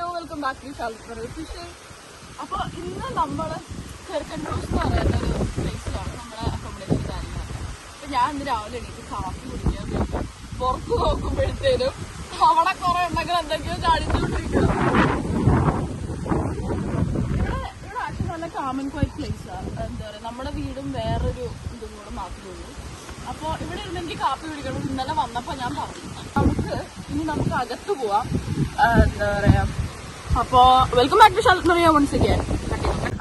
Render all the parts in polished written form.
Hello welcome back to fish. അപ്പൊ ഇന്ന് നമ്മള് ചെറുക്കൻറൂസ് എന്ന് പറയുന്ന ഒരു പ്ലേസിലാണ് നമ്മുടെ അക്കോമഡേഷൻ കാര്യങ്ങളൊക്കെ. അപ്പൊ ഞാൻ ഇന്ന് രാവിലെ എണീറ്റ് കാപ്പി കുടിക്കാൻ പുറത്ത് നോക്കുമ്പോഴത്തേനും അവിടെ കുറെ ഉണ്ടെങ്കിൽ എന്തൊക്കെയോ ചാടിച്ചുകൊണ്ടിരിക്കണം. ഇവിടെ ആക്ച്വലി നല്ല കാമൻ ക്വൈറ്റ് പ്ലേസാണ്. എന്താ പറയുക, നമ്മുടെ വീടും വേറൊരു ഇതും കൂടെ മാത്രമേ ഉള്ളൂ. അപ്പൊ ഇവിടെ ഇരുന്ന് എനിക്ക് കാപ്പി കുടിക്കണം. ഇന്നലെ വന്നപ്പോ ഞാൻ പറഞ്ഞു നമുക്ക് അകത്ത് പോവാം. എന്താ പറയാ, അപ്പൊ welcome back to Shalmaria once again.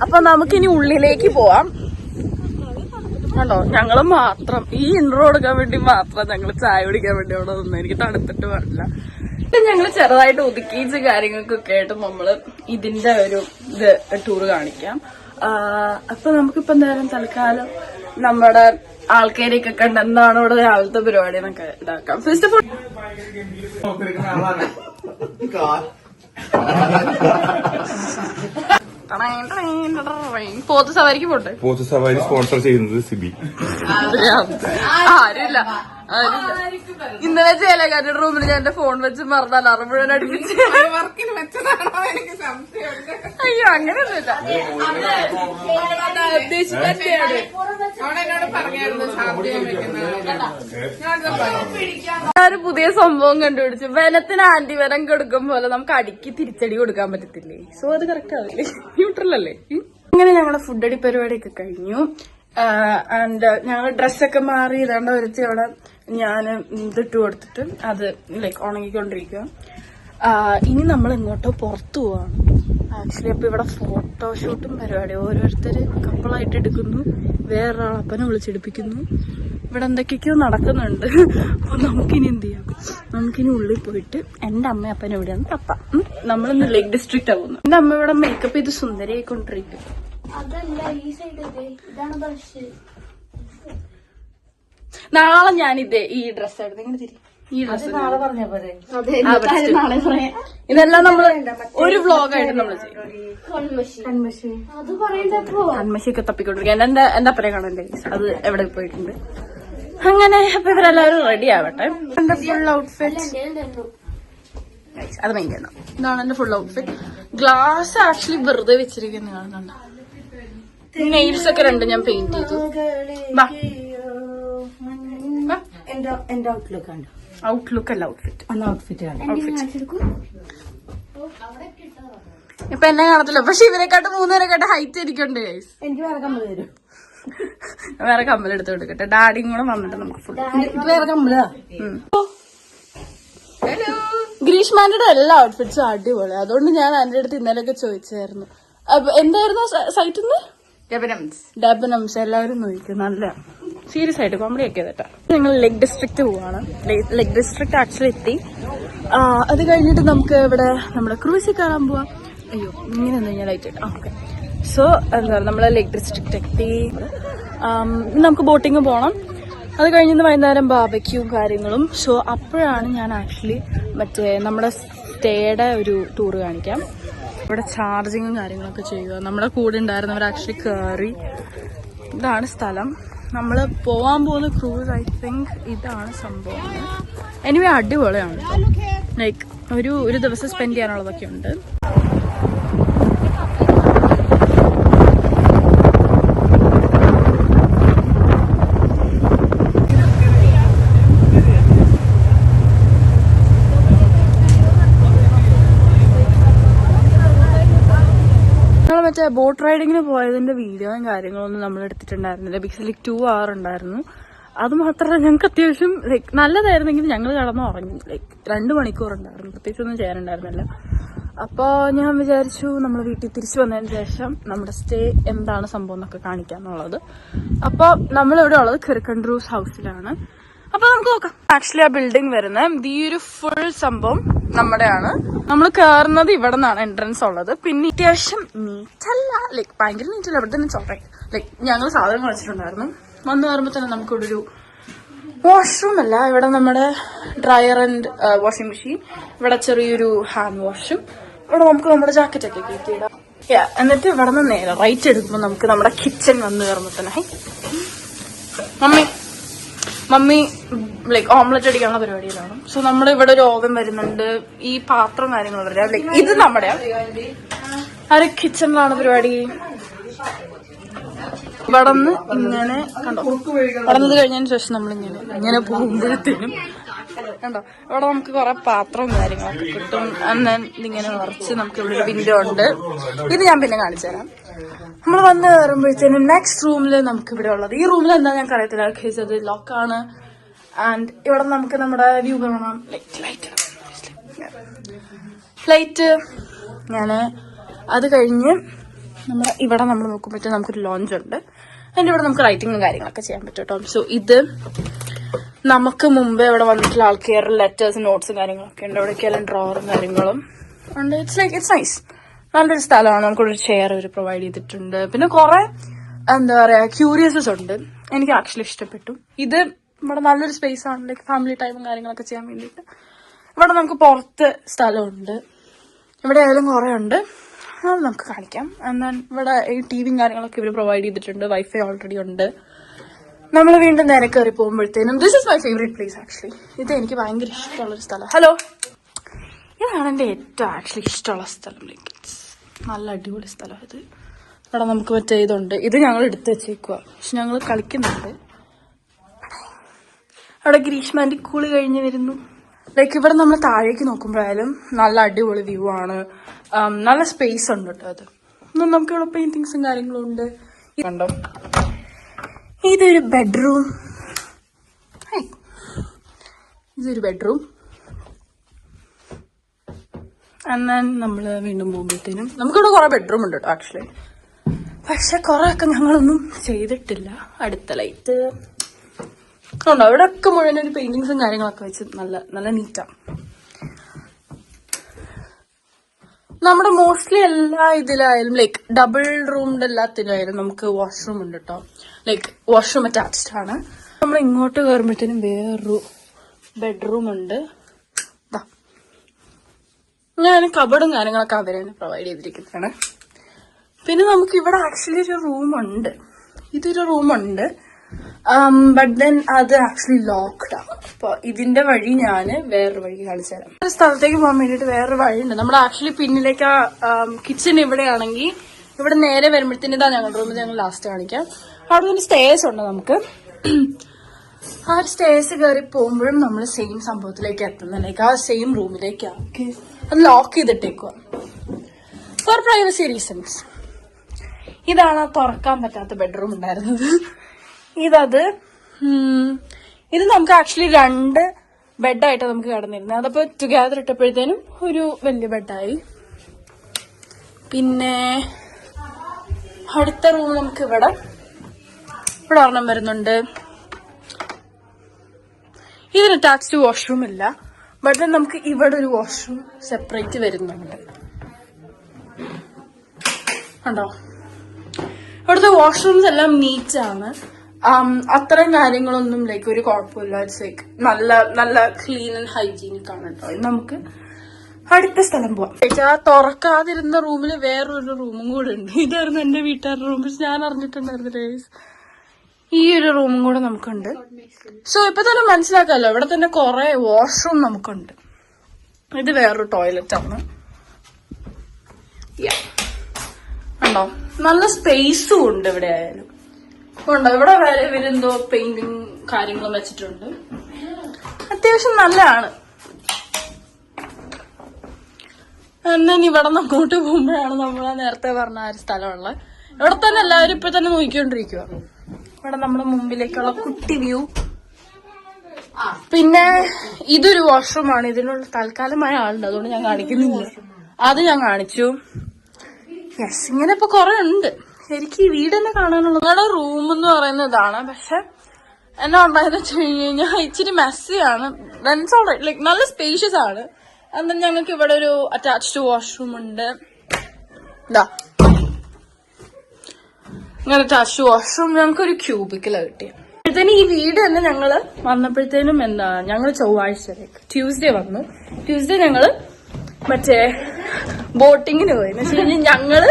അപ്പൊ നമുക്കിനി ഉള്ളിലേക്ക് പോവാം. കണ്ടോ, ഞങ്ങള് മാത്രം ഈ ഇൻട്രോ കൊടുക്കാൻ വേണ്ടി മാത്രം ഞങ്ങള് ചായ കുടിക്കാൻ വേണ്ടി അവിടെ നിന്ന്. എനിക്ക് തണുത്തിട്ട് പാടില്ല. ഞങ്ങള് ചെറുതായിട്ട് ഒതുക്കിച്ച കാര്യങ്ങൾക്കൊക്കെ ആയിട്ട് നമ്മള് ഇതിന്റെ ഒരു ഇത് ടൂർ കാണിക്കാം. അപ്പൊ നമുക്കിപ്പോ എന്തായാലും തൽക്കാലം നമ്മുടെ ആൾക്കാരെയൊക്കെ കണ്ട് എന്താണ് ഇവിടെ രാവിലത്തെ പരിപാടി എന്നൊക്കെ ഇതാക്കാം. ഫസ്റ്റ് ഓഫ് ഓൾ പോത്ത് സവാരിക്ക് പോട്ടെ. പോത്ത് സവാരി സ്പോൺസർ ചെയ്യുന്നത് സിബി. ആരുമില്ല. ഇന്നലെ ചേലക്കാരുടെ റൂമിൽ ഞാൻ എന്റെ ഫോൺ വെച്ച് മറന്ന അലാറം മുഴുവൻ അടുപ്പിച്ച്. അയ്യോ, അങ്ങനെയൊന്നുമില്ല. ഒരു പുതിയ സംഭവം കണ്ടുപിടിച്ചു. വനത്തിന് ആന്റിവനം കൊടുക്കും പോലെ നമുക്ക് അടിക്ക് തിരിച്ചടി കൊടുക്കാൻ പറ്റത്തില്ലേ? സോ അത് കറക്റ്റ് ആവില്ലേ? ന്യൂട്രൽ അല്ലേ? അങ്ങനെ ഞങ്ങളുടെ ഫുഡ് അടി പരിപാടിയൊക്കെ കഴിഞ്ഞു. ആൻഡ് ഞങ്ങൾ ഡ്രസ്സൊക്കെ മാറി ഇതാണ്ട് ഒരുത്തി അവിടെ ഞാൻ ഇതിട്ട് കൊടുത്തിട്ട് അത് ലൈക്ക് ഉണങ്ങിക്കൊണ്ടിരിക്കുക. ഇനി നമ്മൾ ഇങ്ങോട്ടോ പുറത്തു പോവാണ് ആക്ച്വലി. അപ്പൊ ഇവിടെ ഫോട്ടോഷൂട്ടും പരിപാടി ഓരോരുത്തര് കപ്പിളായിട്ട് എടുക്കുന്നു, വേറൊരാൾ അപ്പനെ വിളിച്ചെടുപ്പിക്കുന്നു. ഇവിടെ എന്തൊക്കെയൊക്കെയോ നടക്കുന്നുണ്ട്. അപ്പൊ നമുക്കിനി എന്ത് ചെയ്യാം, നമുക്കിനി ഉള്ളിൽ പോയിട്ട് എന്റെ അമ്മ അപ്പനെ എവിടെയാണ് തപ്പാം. നമ്മളിന്ന് ലേക്ക് ഡിസ്ട്രിക്റ്റ് ആവുന്നു. എന്റെ അമ്മ ഇവിടെ മേക്കപ്പ് ചെയ്ത് സുന്ദരിയായിക്കൊണ്ടിരിക്കും. നാളെ ഞാനിതേ ഈ ഡ്രസ്സ് എടുത്ത് ഇങ്ങനെ തിരി. ഈ ഡ്രസ്സ് ഇതെല്ലാം നമ്മള് ഒരു വ്ലോഗായിട്ട് നമ്മൾ ചെയ്യും. കൺമശിയൊക്കെ തപ്പിക്കൊണ്ടിരിക്കുക. എന്റെ അപ്പനെ കാണണ്ടേ, അത് എവിടെ പോയിട്ടുണ്ട്. അങ്ങനെ അപ്പൊ ഇവരെല്ലാവരും റെഡി ആവട്ടെ. എന്റെ ഫുൾ ഔട്ട്ഫിറ്റ് അത് ഭയങ്കര ഇതാണ് എന്റെ ഫുൾ ഔട്ട്ഫിറ്റ്. ഗ്ലാസ് ആക്ച്വലി വെറുതെ വെച്ചിരിക്കുന്ന കാണുന്നുണ്ട്. നെയിൽസ് ഒക്കെ രണ്ട് ഞാൻ പെയിന്റ് ചെയ്തു. ഔട്ട്ലുക്ക് അല്ല ഔട്ട്ഫിറ്റ്. ഇപ്പൊ എന്നെ കാണത്തില്ല, പക്ഷെ ഇവരെക്കാട്ട് മൂന്നുപേരെക്കാട്ട് ഹൈറ്റ് ഇരിക്കണ്ടേ. എനിക്ക് വേറെ കമ്മൽ തരും. വേറെ കമ്മൽ എടുത്ത് കൊടുക്കട്ടെ. ഡാഡിയും കൂടെ വന്നിട്ട് നമുക്ക് ഫുൾ വേറെ കമ്മലാ. ഗ്രീഷ്മാന്റെ എല്ലാ ഔട്ട്ഫിറ്റ്സും അടിപൊളി. അതുകൊണ്ട് ഞാൻ എന്റെ അടുത്ത് ഇന്നലെയൊക്കെ ചോദിച്ചായിരുന്നു എന്തായിരുന്നു സൈറ്റിന്ന് ഡെബനംസ്. എല്ലാവരും നോക്കും, നല്ല സീരിയസ് ആയിട്ട് കോമഡി ഒക്കെ ചെയ്തിട്ടാ. ഞങ്ങൾ ലേക്ക് ഡിസ്ട്രിക്ട് പോവാണ്. ലേക്ക് ഡിസ്ട്രിക്ട് ആക്ച്വലി എത്തി. അത് കഴിഞ്ഞിട്ട് നമുക്ക് ഇവിടെ നമ്മുടെ ക്രൂസിൽ കാണാൻ പോവാം. അയ്യോ, ഇങ്ങനെ എന്താ ഞാൻ ലൈറ്റ് ഇട്ട്. ഓക്കെ, സോ എന്താ നമ്മള് ലേക്ക് ഡിസ്ട്രിക്ട് എത്തി. നമുക്ക് ബോട്ടിങ് പോകണം. അത് കഴിഞ്ഞ് വൈകുന്നേരം ബാർബക്യൂ കാര്യങ്ങളും. സോ അപ്പോഴാണ് ഞാൻ ആക്ച്വലി മറ്റേ നമ്മുടെ സ്റ്റേയുടെ ഒരു ടൂർ കാണിക്കാം. ഇവിടെ ചാർജിങ്ങും കാര്യങ്ങളൊക്കെ ചെയ്യുക. നമ്മുടെ കൂടെ ഉണ്ടായിരുന്നവർ ആക്ച്വലി കയറി. ഇതാണ് സ്ഥലം. നമ്മൾ പോവാൻ പോകുന്ന ക്രൂസ്. ഐ തിങ്ക് ഇതാണ് സംഭവം. എനിവേ അടിപൊളിയാണ്. ലൈക്ക് ഒരു ദിവസം സ്പെൻഡ് ചെയ്യാനുള്ളതൊക്കെ ഉണ്ട്. മറ്റേ ബോട്ട് റൈഡിങ്ങിന് പോയതിന്റെ വീഡിയോയും കാര്യങ്ങളൊന്നും നമ്മൾ എടുത്തിട്ടുണ്ടായിരുന്നില്ല. ബിക്കോസ് ലൈക്ക് 2 hour ഉണ്ടായിരുന്നു. അത് മാത്രമല്ല ഞങ്ങൾക്ക് അത്യാവശ്യം ലൈക്ക് നല്ലതായിരുന്നെങ്കിൽ ഞങ്ങൾ കിടന്ന് ഉറങ്ങി. ലൈക്ക് 2 മണിക്കൂർ ഉണ്ടായിരുന്നു. പ്രത്യേകിച്ചൊന്നും ചെയ്യാനുണ്ടായിരുന്നില്ല. അപ്പോൾ ഞാൻ വിചാരിച്ചു നമ്മൾ വീട്ടിൽ തിരിച്ചു വന്നതിന് ശേഷം നമ്മുടെ സ്റ്റേ എന്താണ് സംഭവം എന്നൊക്കെ കാണിക്കാന്നുള്ളത്. അപ്പോൾ നമ്മളിവിടെ ഉള്ളത് ചെറുക്കൻറൂസ് ഹൗസിലാണ്. അപ്പൊ നമുക്ക് നോക്കാം. ആക്ച്വലി ആ ബിൽഡിംഗ് വരുന്നത് ഈ ഒരു ഫുൾ സംഭവം നമ്മുടെയാണ്. നമ്മൾ കയറുന്നത് ഇവിടെ നിന്നാണ് എൻട്രൻസ് ഉള്ളത്. പിന്നെ അത്യാവശ്യം നീറ്റല്ല, ലൈക്ക് ഭയങ്കര നീറ്റല്ല. ഇവിടെ തന്നെ ചോറ ലൈക്ക് ഞങ്ങൾ സാധനം വെച്ചിട്ടുണ്ടായിരുന്നു. വന്നു കയറുമ്പോൾ തന്നെ നമുക്കിവിടെ ഒരു വാഷ്റൂം അല്ല, ഇവിടെ നമ്മുടെ ഡ്രയർ ആൻഡ് വാഷിംഗ് മെഷീൻ, ഇവിടെ ചെറിയൊരു ഹാൻഡ് വാഷും, ഇവിടെ നമുക്ക് നമ്മുടെ ജാക്കറ്റൊക്കെ കയറ്റിയിടാം. എന്നിട്ട് ഇവിടെ നിന്ന് നേരെ റൈറ്റ് എടുക്കുമ്പോൾ നമുക്ക് നമ്മുടെ കിച്ചൺ വന്നു കയറുമ്പോൾ തന്നെ മമ്മി മമ്മി ലൈക്ക് ഓംലെറ്റ് അടിക്കാനുള്ള പരിപാടിയിലാണ്. സോ നമ്മുടെ ഇവിടെ ഒരു ഓവൻ വരുന്നുണ്ട്. ഈ പാത്രം കാര്യങ്ങൾ വരാം. ലൈക്ക് ഇത് നമ്മുടെ ഒരു കിച്ചണിലാണ് പരിപാടി. വടന്ന് ഇങ്ങനെ കണ്ടോ, വടന്നത് കഴിഞ്ഞതിന് ശേഷം നമ്മളിങ്ങനെ പോകുമ്പോഴത്തേനും കണ്ടോ ഇവിടെ നമുക്ക് കുറെ പാത്രവും കാര്യങ്ങളൊക്കെ കിട്ടും. അന്ന് ഇതിങ്ങനെ നിറച്ച് നമുക്ക് ഇവിടെ ഒരു വിൻഡോ ഉണ്ട്. ഇത് ഞാൻ പിന്നെ കാണിച്ചു തരാം. നമ്മൾ വന്ന് കയറുമ്പോഴത്തേനും നെക്സ്റ്റ് റൂമിൽ നമുക്ക് ഇവിടെ ഉള്ളത്, ഈ റൂമിൽ എന്താ ഞങ്ങൾക്ക് അറിയത്തില്ല, കേസ് അത് ലോക്കാണ്. ആൻഡ് ഇവിടെ നമുക്ക് നമ്മുടെ വ്യൂ കാണാം. ഫ്ലൈറ്റ് ഞാൻ അത് കഴിഞ്ഞ് നമ്മുടെ ഇവിടെ നമ്മൾ നോക്കുമ്പോഴത്തേക്കും നമുക്കൊരു ലോഞ്ച് ഉണ്ട്. അതിൻ്റെ ഇവിടെ നമുക്ക് റൈറ്റിങ്ങും കാര്യങ്ങളൊക്കെ ചെയ്യാൻ പറ്റും കേട്ടോ. സോ ഇത് നമുക്ക് മുമ്പേ ഇവിടെ വന്നിട്ടുള്ള ആൾക്കാരുടെ ലെറ്റേഴ്സ് നോട്ട്സും കാര്യങ്ങളൊക്കെ ഉണ്ട്. ഇവിടേക്കെല്ലാം ഡ്രോവറും കാര്യങ്ങളും ഉണ്ട്. It's nice. നല്ലൊരു സ്ഥലമാണ്. നമുക്കൊരു ചെയർ ഒരു പ്രൊവൈഡ് ചെയ്തിട്ടുണ്ട്. പിന്നെ കുറെ എന്താ പറയാ ക്യൂരിയസസ് ഉണ്ട്. എനിക്ക് ആക്ച്വലി ഇഷ്ടപ്പെട്ടു. ഇത് ഇവിടെ നല്ലൊരു സ്പേസ് ആണ്, ലൈക്ക് ഫാമിലി ടൈമും കാര്യങ്ങളൊക്കെ ചെയ്യാൻ വേണ്ടിയിട്ട്. ഇവിടെ നമുക്ക് പുറത്ത് സ്ഥലമുണ്ട്. ഇവിടെ ആയാലും കുറെ ഉണ്ട്, അത് നമുക്ക് കാണിക്കാം. എന്നാൽ ഇവിടെ ഈ ടിവിയും കാര്യങ്ങളൊക്കെ ഇവർ പ്രൊവൈഡ് ചെയ്തിട്ടുണ്ട്. വൈഫൈ ഓൾറെഡി ഉണ്ട്. നമ്മൾ വീണ്ടും നേരെ കയറി പോകുമ്പോഴത്തേനും this is my favourite place actually. ഇത് എനിക്ക് ഭയങ്കര ഇഷ്ടമുള്ളൊരു സ്ഥലം. ഹലോ, ഇതാണ് എൻ്റെ ഏറ്റവും ആക്ച്വലി ഇഷ്ടമുള്ള സ്ഥലം. ലൈക്ക് നല്ല അടിപൊളി സ്ഥലം ഇത്. ഇവിടെ നമുക്ക് മറ്റേ ഇതുണ്ട്. ഇത് ഞങ്ങൾ എടുത്ത് വെച്ചേക്കുക, പക്ഷെ ഞങ്ങൾ കളിക്കുന്നുണ്ട്. അവിടെ ഗ്രീഷ്മാൻ്റെ കൂള് കഴിഞ്ഞ് വരുന്നു. ലൈക്ക് ഇവിടെ നമ്മൾ താഴേക്ക് നോക്കുമ്പോഴായാലും നല്ല അടിപൊളി വ്യൂ ആണ്. നല്ല സ്പേസ് ഉണ്ട് കേട്ടോ. അത് നമുക്ക് ഇവിടെ പെയിന്റിങ്സും കാര്യങ്ങളും ഉണ്ട്. കണ്ടോ, ഇതൊരു ബെഡ്റൂം. ഇതൊരു ബെഡ്റൂം. എന്നാൽ നമ്മൾ വീണ്ടും പോകുമ്പോഴത്തേനും നമുക്കിവിടെ കുറെ ബെഡ്റൂം ഉണ്ട് കേട്ടോ ആക്ച്വലി. പക്ഷെ കുറെ ഒക്കെ ഞങ്ങളൊന്നും ചെയ്തിട്ടില്ല. അടുത്ത ലൈറ്റ് ഉണ്ടോ, ഇവിടെ ഒക്കെ മുഴുവൻ ഒരു പെയിന്റിങ്സും കാര്യങ്ങളൊക്കെ വെച്ച് നല്ല നല്ല നീറ്റാണ്. നമ്മുടെ മോസ്റ്റ്ലി എല്ലാ ഇതിലായാലും ലൈക്ക് ഡബിൾ റൂമിന്റെ എല്ലാത്തിലായാലും നമുക്ക് വാഷ്റൂം ഉണ്ട് കേട്ടോ. ലൈക്ക് വാഷ്റൂം അറ്റാച്ച്ഡ് ആണ്. നമ്മൾ ഇങ്ങോട്ട് കയറുമ്പോഴത്തേനും വേറൊരു ബെഡ്റൂം ഉണ്ട്. ഞാൻ കബഡും കാര്യങ്ങളൊക്കെ അവരാണ് പ്രൊവൈഡ് ചെയ്തിരിക്കുന്നതാണ്. പിന്നെ നമുക്ക് ഇവിടെ ആക്ച്വലി ഒരു റൂമുണ്ട്. ഇതൊരു റൂമുണ്ട്, ബട്ട് ദെൻ അത് ആക്ച്വലി ലോക്ക്ഡ് ആണ്. അപ്പൊ ഇതിന്റെ വഴി ഞാൻ വേറൊരു വഴി കാണിച്ചു തരാം. ഒരു സ്ഥലത്തേക്ക് പോകാൻ വേണ്ടിട്ട് വേറൊരു വഴിയുണ്ട്. നമ്മൾ ആക്ച്വലി പിന്നിലേക്ക് കിച്ചൺ ഇവിടെയാണെങ്കിൽ ഇവിടെ നേരെ വരുമ്പോഴത്തേന് ഇതാ ഞങ്ങളുടെ റൂമിൽ ഞങ്ങൾ ലാസ്റ്റ് കാണിക്കാം. അവിടെ നിന്ന് സ്റ്റേഴ്സ് ഉണ്ട് നമുക്ക്. ആ ഒരു സ്റ്റേഴ്സ് കയറി പോകുമ്പോഴും നമ്മൾ സെയിം സംഭവത്തിലേക്ക് എത്തുന്നതിലേക്ക് ആ സെയിം റൂമിലേക്കാണ്. അത് ലോക്ക് ചെയ്തിട്ടേക്കുക ഫോർ പ്രൈവസി റീസൺസ്. ഇതാണ് തുറക്കാൻ പറ്റാത്ത ബെഡ്റൂം ഉണ്ടായിരുന്നത്. ഇത് നമുക്ക് ആക്ച്വലി 2 ബെഡായിട്ട് നമുക്ക് കിടന്നിരുന്നത്. അതപ്പോ ടുഗദർ ഇട്ടപ്പോഴത്തേനും ഒരു വലിയ ബെഡായി. പിന്നെ അടുത്ത റൂം നമുക്ക് ഇവിടെ ഒരെണ്ണം വരുന്നുണ്ട്. ഇതിന് അറ്റാച്ച്ഡ് വാഷ്റൂം ഇല്ല, ബട്ട് നമുക്ക് ഇവിടെ ഒരു വാഷ്റൂം സെപ്പറേറ്റ് വരുന്നുണ്ട്. കണ്ടോ, ഇവിടുത്തെ വാഷ്റൂംസ് എല്ലാം നീറ്റ് ആണ്. അത്തരം കാര്യങ്ങളൊന്നും ലൈക്ക് ഒരു കുഴപ്പമില്ല. ഇറ്റ്സ് ലൈക്ക് നല്ല നല്ല ക്ലീൻ ആൻഡ് ഹൈജീനിക് ആണ് കേട്ടോ. നമുക്ക് അടുത്ത സ്ഥലം പോവാം. ആ തുറക്കാതിരുന്ന റൂമിൽ വേറൊരു റൂമും കൂടെ ഉണ്ട്. ഇതായിരുന്നു എന്റെ വീട്ടുകാരുടെ റൂം, പക്ഷെ ഞാൻ അറിഞ്ഞിട്ടുണ്ടായിരുന്നു. ഈ ഒരു റൂമും കൂടെ നമുക്കുണ്ട്. സോ ഇപ്പൊ തന്നെ മനസ്സിലാക്കാമല്ലോ, ഇവിടെ തന്നെ കുറെ വാഷ്റൂം നമുക്കുണ്ട്. ഇത് വേറൊരു ടോയ്ലറ്റ് ആണ്. ഉണ്ടോ, നല്ല സ്പേസും ഉണ്ട് ഇവിടെ ആയാലും. ഉണ്ടോ, ഇവിടെ വരെ ഇവരെന്തോ പെയിന്റിങ് കാര്യങ്ങളും വെച്ചിട്ടുണ്ട്. അത്യാവശ്യം നല്ലതാണ്. എന്നാൽ ഇവിടെ അങ്ങോട്ട് പോകുമ്പോഴാണ് നമ്മൾ നേരത്തെ പറഞ്ഞ ആ ഒരു സ്ഥലമുള്ളത്. ഇവിടെ തന്നെ എല്ലാവരും ഇപ്പൊ തന്നെ നോക്കിക്കൊണ്ടിരിക്കുക. ഇവിടെ നമ്മുടെ മുമ്പിലേക്കുള്ള കുട്ടി വ്യൂ. പിന്നെ ഇതൊരു വാഷ്റൂമാണ്. ഇതിനുള്ള തൽക്കാലമായ ആളുണ്ട്, അതുകൊണ്ട് ഞാൻ കാണിക്കുന്നില്ല. അത് ഞാൻ കാണിച്ചു. യെസ്, ഇങ്ങനെ ഇപ്പൊ കുറെ ഉണ്ട്. എനിക്ക് ഈ വീട് തന്നെ കാണാനുള്ളത്. ഞങ്ങളുടെ റൂം എന്ന് പറയുന്നത് ഇതാണ്. പക്ഷെ എന്നാ ഉണ്ടായെന്ന് വെച്ച് കഴിഞ്ഞാൽ ഇച്ചിരി മെസ്സിയാണ്. ലൈക്ക് നല്ല സ്പേഷ്യസ് ആണ്. എന്നാൽ ഞങ്ങൾക്ക് ഇവിടെ ഒരു അറ്റാച്ച്ഡ് വാഷ്റൂം ഉണ്ട്. ഇതാ ഇങ്ങനെ അറ്റാച്ച്ഡ് വാഷ്റൂം. ഞങ്ങൾക്ക് ഒരു ക്യൂബിക്കലാണ് കിട്ടിയത്. അപ്പോഴത്തേനും ഈ വീട് തന്നെ ഞങ്ങള് വന്നപ്പോഴത്തേനും ഞങ്ങള് ചൊവ്വാഴ്ചയിലേക്ക് ട്യൂസ്ഡേ വന്നു. ട്യൂസ്ഡേ ഞങ്ങള് മറ്റേ ബോട്ടിങ്ങിന് പോയി. എന്ന് വെച്ച് കഴിഞ്ഞാൽ ഞങ്ങള്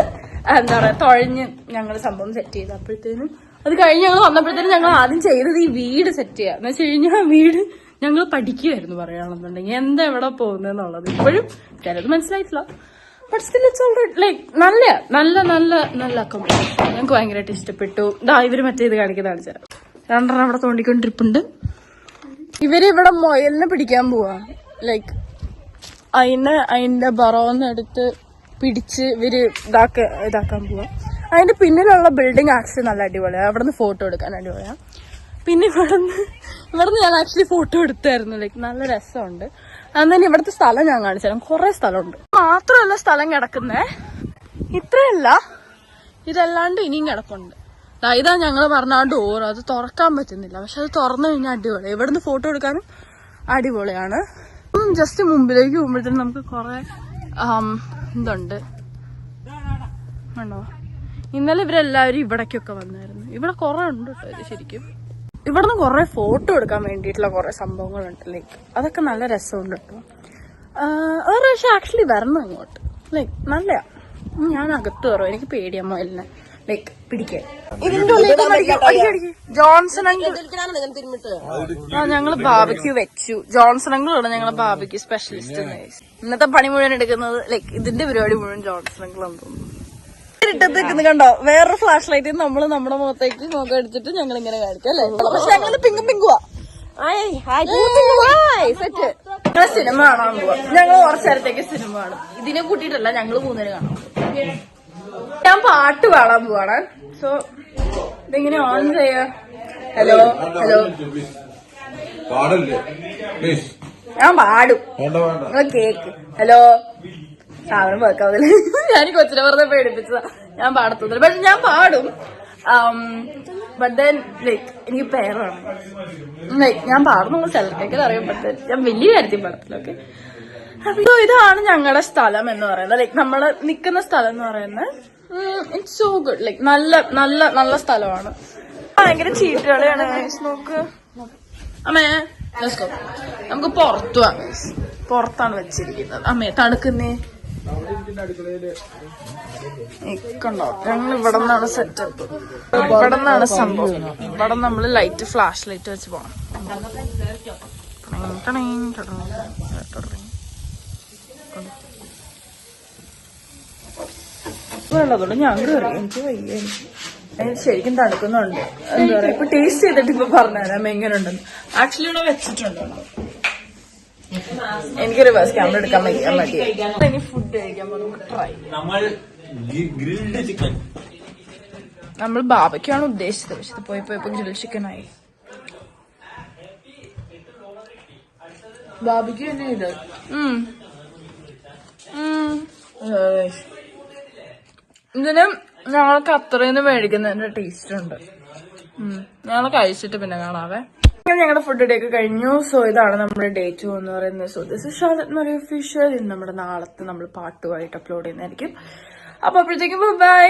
എന്താ പറയാ തുഴഞ്ഞ് ഞങ്ങള് സംഭവം സെറ്റ് ചെയ്തു. അപ്പോഴത്തേനും അത് കഴിഞ്ഞ് ഞങ്ങൾ വന്നപ്പോഴത്തേനും ഞങ്ങൾ ആദ്യം ചെയ്തത് ഈ വീട് സെറ്റ് ചെയ്യുക എന്ന് വെച്ച് കഴിഞ്ഞാൽ വീട് ഞങ്ങൾ പഠിക്കുമായിരുന്നു പറയുകയാണെന്നുണ്ടെങ്കിൽ എന്താ എവിടെ പോകുന്നതെന്നുള്ളത്. ഇപ്പോഴും ചിലത് മനസ്സിലായിട്ടില്ല. But still it's alright. Like നല്ല നല്ല നല്ല നല്ല അക്കോമഡേഷൻ ഞങ്ങൾക്ക് ഭയങ്കരമായിട്ട് ഇഷ്ടപ്പെട്ടു. ഇവര് മറ്റേ ഇത് കാണിക്കുന്നതാണ് ചില രണ്ടെണ്ണം അവിടെ തോണ്ടിക്കൊണ്ടിരിപ്പുണ്ട്. ഇവരിവിടെ മുയലിനെ പിടിക്കാൻ പോവാ. ലൈക്ക് അതിന്റെ ബറോന്ന് എടുത്ത് പിടിച്ച് ഇവര് ഇതാക്കാൻ പോവാ. അതിന്റെ പിന്നിലുള്ള ബിൽഡിംഗ് ആക്ച്വലി നല്ല അടിപൊളിയാണ്. അവിടെ നിന്ന് ഫോട്ടോ എടുക്കാൻ അടിപൊളിയാണ്. പിന്നെ ഇവിടുന്ന് ഞാൻ ആക്ച്വലി ഫോട്ടോ എടുത്തായിരുന്നു. ലൈക്ക് നല്ല രസമുണ്ട്. അന്നേരം ഇവിടുത്തെ സ്ഥലം ഞാൻ കാണിച്ചുതരാം. കുറെ സ്ഥലമുണ്ട്. മാത്രമല്ല സ്ഥലം കിടക്കുന്നേ ഇത്രയല്ല, ഇതല്ലാണ്ട് ഇനിയും കിടപ്പുണ്ട്. ഇതാ ഞങ്ങൾ പറഞ്ഞ ആ ഡോർ, അത് തുറക്കാൻ പറ്റുന്നില്ല. പക്ഷെ അത് തുറന്നു കഴിഞ്ഞാൽ അടിപൊളിയാണ്. ഇവിടുന്ന് ഫോട്ടോ എടുക്കാനും അടിപൊളിയാണ്. ജസ്റ്റ് മുമ്പിലേക്ക് പോകുമ്പോഴത്തേനും നമുക്ക് കുറെ ഇതുണ്ട് ഉണ്ടോ. ഇന്നലെ ഇവരെല്ലാവരും ഇവിടേക്കൊക്കെ വന്നായിരുന്നു. ഇവിടെ കുറെ ഉണ്ട് കേട്ടോ. ഇത് ശരിക്കും ഇവിടുന്ന് കുറെ ഫോട്ടോ എടുക്കാൻ വേണ്ടിയിട്ടുള്ള കുറെ സംഭവങ്ങളുണ്ട്. ലൈക്ക് അതൊക്കെ നല്ല രസമുണ്ട് കേട്ടോ. ഒരു പ്രാവശ്യം ആക്ച്വലി വരണം ഇങ്ങോട്ട്. ലൈക്ക് നല്ലയാ. ഞാൻ അകത്ത് കയറും. എനിക്ക് പേടിയാ മുയലിനെ ലൈക്ക് പിടിക്കാൻ. ഇതിന്റെ ജോൺസൺ ഞങ്ങള് ബാബിക്യൂ വെച്ചു. ജോൺസൺ അങ്കിളാണ് ഞങ്ങളെ ബാബിക്യൂ സ്പെഷ്യലിസ്റ്റ്. ഇന്നത്തെ പണി മുഴുവൻ എടുക്കുന്നത് ലൈക്ക് ഇതിന്റെ പരിപാടി മുഴുവൻ ജോൺസൺ അങ്കിളാന്ന് തോന്നുന്നു. ഇട്ടത്തേക്ക് കണ്ടോ, വേറൊരു ഫ്ലാഷ് ലൈറ്റ് നമ്മൾ നമ്മുടെ മുഖത്തേക്ക് മുഖം അടിച്ചിട്ട് ഞങ്ങൾ ഇങ്ങനെ കാണിക്കും അല്ലേ. പക്ഷെ ഞങ്ങൾ പിങ്കും പിങ്കുവാ. സെറ്റ് സിനിമ കാണാൻ പോവാ. ഞങ്ങൾ കുറച്ചു നേരത്തേക്ക് സിനിമ കാണും. ഇതിനെ കൂട്ടിയിട്ടല്ല, ഞങ്ങള് മൂന്നേരം കാണാം. ഞാൻ പാട്ട് പാടാൻ പോവാണ്. സോ ഇതെങ്ങനെ ഓൺ ചെയ്യാ? ഹലോ ഹലോ ഞാൻ പാടും, നിങ്ങൾ കേക്ക്. ഹലോ സാധനം വെക്കാതില്ല. ഞാൻ കൊച്ചിനെ വെറുതെ പേടിപ്പിച്ചതാ. ഞാൻ പാടത്തൊന്നുമില്ല. പക്ഷെ ഞാൻ പാടും. ബട്ട് ദെൻ ലൈക്ക് എനിക്ക് പേരാണ്. ലൈക്ക് ഞാൻ പാടുന്ന ചിലർക്കൊക്കെ അറിയപ്പെട്ടത്. ഞാൻ വലിയ കാര്യത്തിൽ പാടത്തില്ല. ഓക്കെ, അപ്പൊ ഇതാണ് ഞങ്ങളുടെ സ്ഥലം എന്ന് പറയുന്നത്. ലൈക്ക് നമ്മള് നിക്കുന്ന സ്ഥലം എന്ന് പറയുന്നത് ഇറ്റ്സ് സോ ഗുഡ്. ലൈക്ക് നല്ല നല്ല നല്ല സ്ഥലമാണ്. ഭയങ്കര ചീട്ടുകളിയാണ്. നോക്ക് അമ്മേ, നമുക്ക് പുറത്തു പോവാം. പുറത്താണ് വെച്ചിരിക്കുന്നത്. അമ്മേ തണുക്കുന്നേ കണ്ടോ. ഞങ്ങൾ ഇവിടെ നിന്നാണ് സെറ്റപ്പ്. ഇവിടെ നിന്നാണ് സംഭവം. ഇവിടെ നമ്മള് ലൈറ്റ് ഫ്ലാഷ് ലൈറ്റ് വെച്ച് പോണം. വെള്ളത്തോട് ഞാൻ കയറി. എനിക്ക് വയ്യ. എനിക്ക് ശരിക്കും തണുക്കുന്നുണ്ട്. എന്താ പറയാ, ഇപ്പൊ ടേസ്റ്റ് ചെയ്തിട്ട് ഇപ്പൊ പറഞ്ഞുതരാം എങ്ങനെ ഉണ്ടെന്ന്. ആക്ച്വലി ഇവിടെ വെച്ചിട്ടുണ്ട്. എനിക്ക് റിവേഴ്സ് ക്യാമറ എടുക്കാൻ വയ്യാൻ മതി. ഇനി ഫുഡ് കഴിക്കാൻ നമുക്ക് ട്രൈ. നമ്മൾ ബാബയ്ക്കാണ് ഉദ്ദേശിച്ചത്. പക്ഷെ ഇത് പോയപ്പോ ഗ്രിൽ ചിക്കൻ ആയി. ബാബയ്ക്ക് തന്നെ ഇത് ഇതിന് ഞങ്ങൾക്ക് അത്രയൊന്നും മേടിക്കുന്നതിന്റെ ടേസ്റ്റ് ഉണ്ട്. ഞങ്ങൾ കഴിച്ചിട്ട് പിന്നെ കാണാവേ. ഞങ്ങളുടെ ഫുഡ് ഡേ ഒക്കെ കഴിഞ്ഞു. സോ ഇതാണ് നമ്മുടെ ഡേ 2 എന്ന് പറയുന്നത്. So this is Shalet Maria official. ഇന്ന് നമ്മുടെ നാളത്തെ നമ്മൾ പാട്ടുമായിട്ട് അപ്ലോഡ് ചെയ്യുന്നതായിരിക്കും. അപ്പൊ അപ്പോഴത്തേക്കും ബൈ.